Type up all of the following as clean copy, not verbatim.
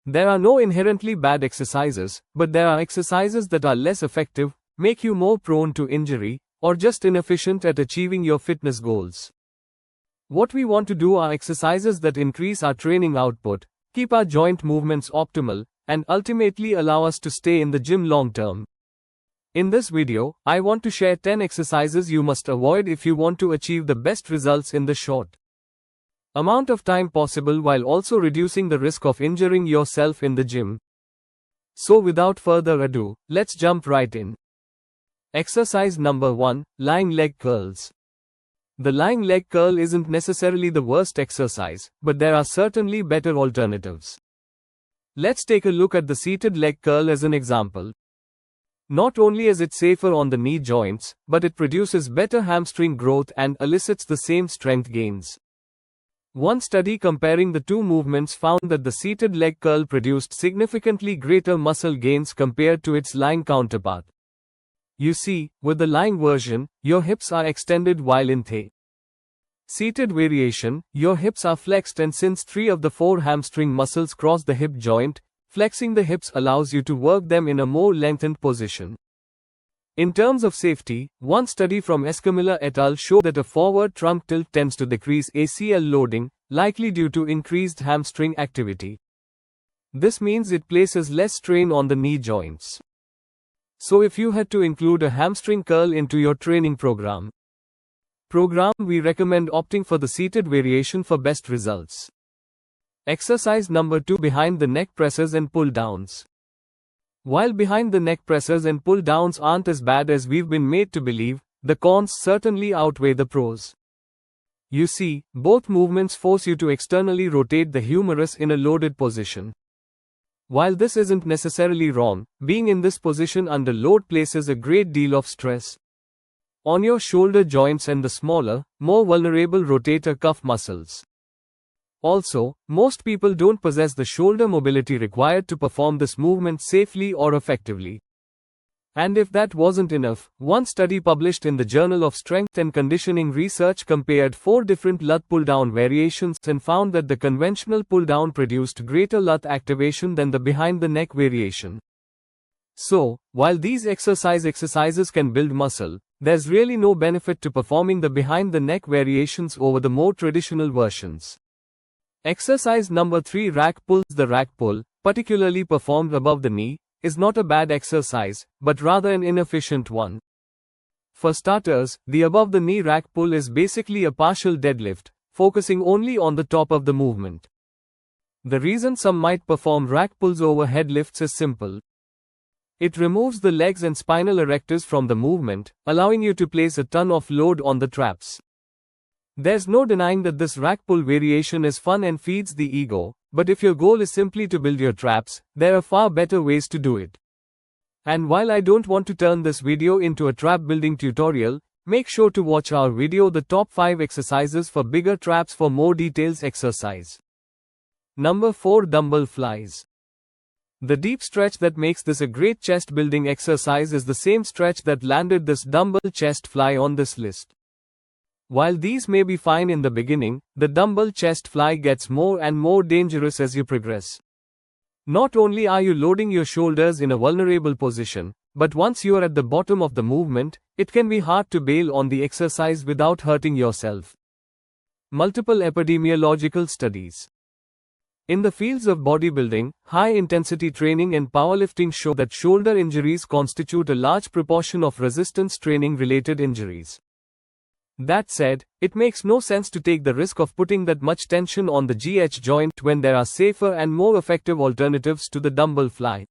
There are no inherently bad exercises, but there are exercises that are less effective, make you more prone to injury, or just inefficient at achieving your fitness goals. What we want to do are exercises that increase our training output, keep our joint movements optimal, and ultimately allow us to stay in the gym long term. In this video, I want to share 10 exercises you must avoid if you want to achieve the best results in the short amount of time possible while also reducing the risk of injuring yourself in the gym. So without further ado, let's jump right in. Exercise number 1, lying leg curls. The lying leg curl isn't necessarily the worst exercise, but there are certainly better alternatives. Let's take a look at the seated leg curl as an example. Not only is it safer on the knee joints, but it produces better hamstring growth and elicits the same strength gains. One study comparing the two movements found that the seated leg curl produced significantly greater muscle gains compared to its lying counterpart. You see, with the lying version, your hips are extended while in the seated variation, your hips are flexed, and since 3 of the 4 hamstring muscles cross the hip joint, flexing the hips allows you to work them in a more lengthened position. In terms of safety, one study from Escamilla et al. Showed that a forward trunk tilt tends to decrease ACL loading, likely due to increased hamstring activity. This means it places less strain on the knee joints. So if you had to include a hamstring curl into your training program, we recommend opting for the seated variation for best results. Exercise number 2, behind the neck presses and pull downs. While behind the neck presses and pull downs aren't as bad as we've been made to believe, the cons certainly outweigh the pros. You see, both movements force you to externally rotate the humerus in a loaded position. While this isn't necessarily wrong, being in this position under load places a great deal of stress on your shoulder joints and the smaller, more vulnerable rotator cuff muscles. Also, most people don't possess the shoulder mobility required to perform this movement safely or effectively. And if that wasn't enough, one study published in the Journal of Strength and Conditioning Research compared 4 different lat pull-down variations and found that the conventional pull-down produced greater lat activation than the behind-the-neck variation. So, while these exercises can build muscle, there's really no benefit to performing the behind-the-neck variations over the more traditional versions. Exercise number 3, rack pulls. The rack pull, particularly performed above the knee, is not a bad exercise, but rather an inefficient one. For starters, the above the knee rack pull is basically a partial deadlift, focusing only on the top of the movement. The reason some might perform rack pulls over head lifts is simple. It removes the legs and spinal erectors from the movement, allowing you to place a ton of load on the traps. There's no denying that this rack pull variation is fun and feeds the ego, but if your goal is simply to build your traps, there are far better ways to do it. And while I don't want to turn this video into a trap building tutorial, make sure to watch our video The Top 5 Exercises for Bigger Traps for more details. Exercise number 4, dumbbell flies. The deep stretch that makes this a great chest building exercise is the same stretch that landed this dumbbell chest fly on this list. While these may be fine in the beginning, the dumbbell chest fly gets more and more dangerous as you progress. Not only are you loading your shoulders in a vulnerable position, but once you are at the bottom of the movement, it can be hard to bail on the exercise without hurting yourself. Multiple epidemiological studies in the fields of bodybuilding, high-intensity training and powerlifting show that shoulder injuries constitute a large proportion of resistance training-related injuries. That said, it makes no sense to take the risk of putting that much tension on the GH joint when there are safer and more effective alternatives to the dumbbell fly.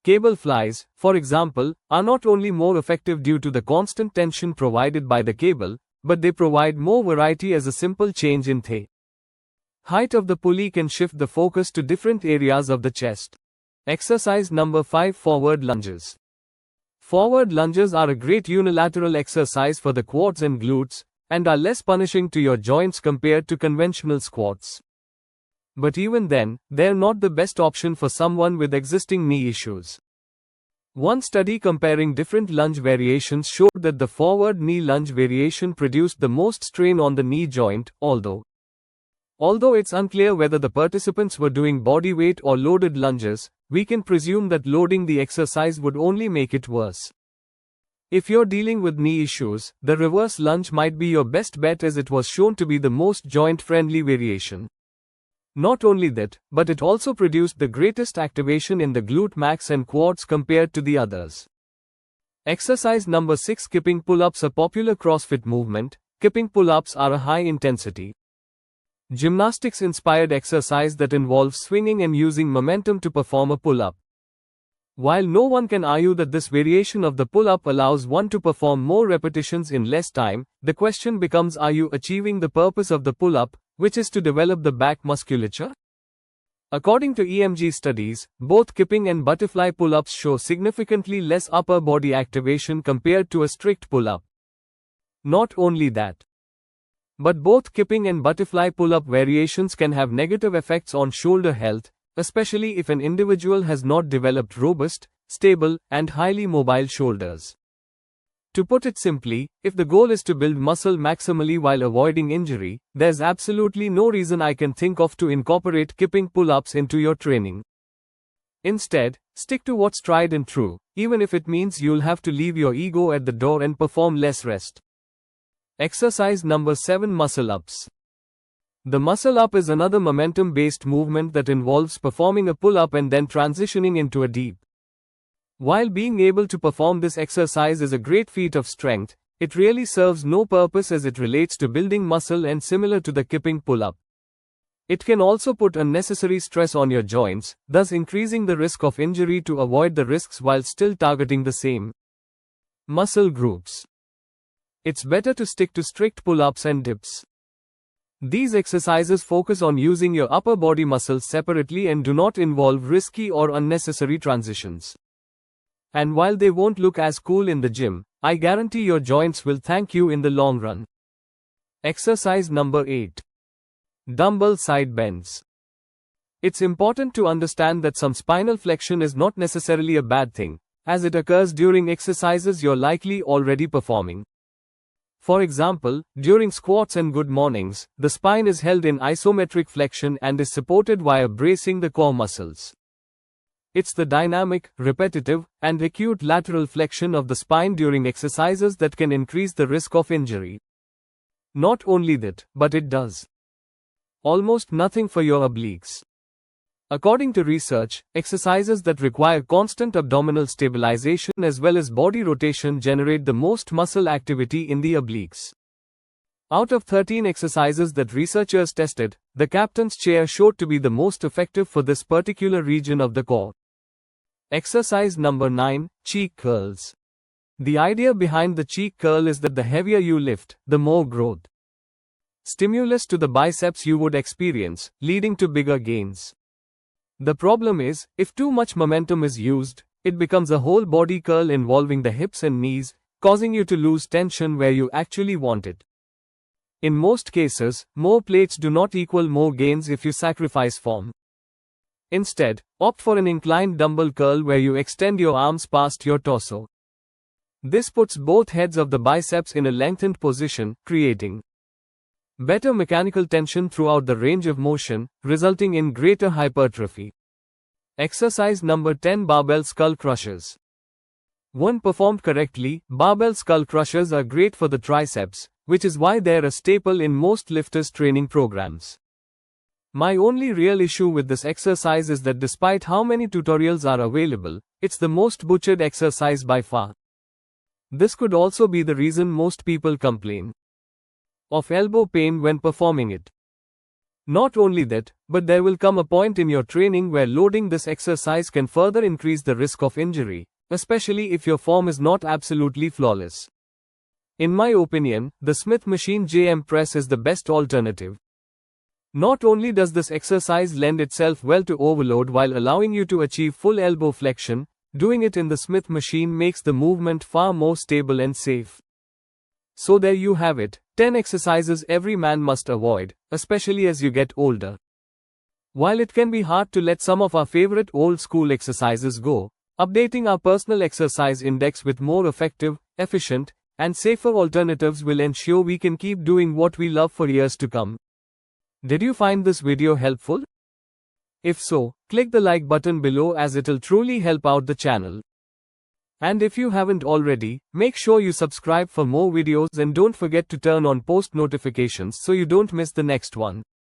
Cable flies, for example, are not only more effective due to the constant tension provided by the cable, but they provide more variety as a simple change in the height of the pulley can shift the focus to different areas of the chest. Exercise number 5, forward lunges. Forward lunges are a great unilateral exercise for the quads and glutes, and are less punishing to your joints compared to conventional squats. But even then, they're not the best option for someone with existing knee issues. One study comparing different lunge variations showed that the forward knee lunge variation produced the most strain on the knee joint, although Although it's unclear whether the participants were doing body weight or loaded lunges, we can presume that loading the exercise would only make it worse. If you're dealing with knee issues, the reverse lunge might be your best bet as it was shown to be the most joint-friendly variation. Not only that, but it also produced the greatest activation in the glute max and quads compared to the others. Exercise number 6. Kipping pull-ups. A popular CrossFit movement, kipping pull-ups are a high-intensity, gymnastics-inspired exercise that involves swinging and using momentum to perform a pull-up. While no one can argue that this variation of the pull-up allows one to perform more repetitions in less time, the question becomes, are you achieving the purpose of the pull-up, which is to develop the back musculature? According to EMG studies, both kipping and butterfly pull-ups show significantly less upper body activation compared to a strict pull-up. Not only that, but both kipping and butterfly pull-up variations can have negative effects on shoulder health, especially if an individual has not developed robust, stable, and highly mobile shoulders. To put it simply, if the goal is to build muscle maximally while avoiding injury, there's absolutely no reason I can think of to incorporate kipping pull-ups into your training. Instead, stick to what's tried and true, even if it means you'll have to leave your ego at the door and perform less rest. Exercise number 7. Muscle-ups. The muscle-up is another momentum-based movement that involves performing a pull-up and then transitioning into a deep. While being able to perform this exercise is a great feat of strength, it really serves no purpose as it relates to building muscle and similar to the kipping pull-up. It can also put unnecessary stress on your joints, thus increasing the risk of injury to avoid the risks while still targeting the same muscle groups. It's better to stick to strict pull-ups and dips. These exercises focus on using your upper body muscles separately and do not involve risky or unnecessary transitions. And while they won't look as cool in the gym, I guarantee your joints will thank you in the long run. Exercise number 8. Dumbbell side bends. It's important to understand that some spinal flexion is not necessarily a bad thing, as it occurs during exercises you're likely already performing. For example, during squats and good mornings, the spine is held in isometric flexion and is supported via bracing the core muscles. It's the dynamic, repetitive, and acute lateral flexion of the spine during exercises that can increase the risk of injury. Not only that, but it does almost nothing for your obliques. According to research, exercises that require constant abdominal stabilization as well as body rotation generate the most muscle activity in the obliques. Out of 13 exercises that researchers tested, the captain's chair showed to be the most effective for this particular region of the core. Exercise number 9, cheek curls. The idea behind the cheek curl is that the heavier you lift, the more growth stimulus to the biceps you would experience, leading to bigger gains. The problem is, if too much momentum is used, it becomes a whole body curl involving the hips and knees, causing you to lose tension where you actually want it. In most cases, more plates do not equal more gains if you sacrifice form. Instead, opt for an inclined dumbbell curl where you extend your arms past your torso. This puts both heads of the biceps in a lengthened position, creating better mechanical tension throughout the range of motion, resulting in greater hypertrophy. Exercise number 10. Barbell skull crushers. When performed correctly, barbell skull crushers are great for the triceps, which is why they're a staple in most lifters' training programs. My only real issue with this exercise is that despite how many tutorials are available, it's the most butchered exercise by far. This could also be the reason most people complain of elbow pain when performing it. Not only that, but there will come a point in your training where loading this exercise can further increase the risk of injury, especially if your form is not absolutely flawless. In my opinion, the Smith machine JM press is the best alternative. Not only does this exercise lend itself well to overload while allowing you to achieve full elbow flexion, doing it in the Smith machine makes the movement far more stable and safe. So there you have it, 10 exercises every man must avoid, especially as you get older. While it can be hard to let some of our favorite old school exercises go, updating our personal exercise index with more effective, efficient, and safer alternatives will ensure we can keep doing what we love for years to come. Did you find this video helpful? If so, click the like button below as it'll truly help out the channel. And if you haven't already, make sure you subscribe for more videos and don't forget to turn on post notifications so you don't miss the next one.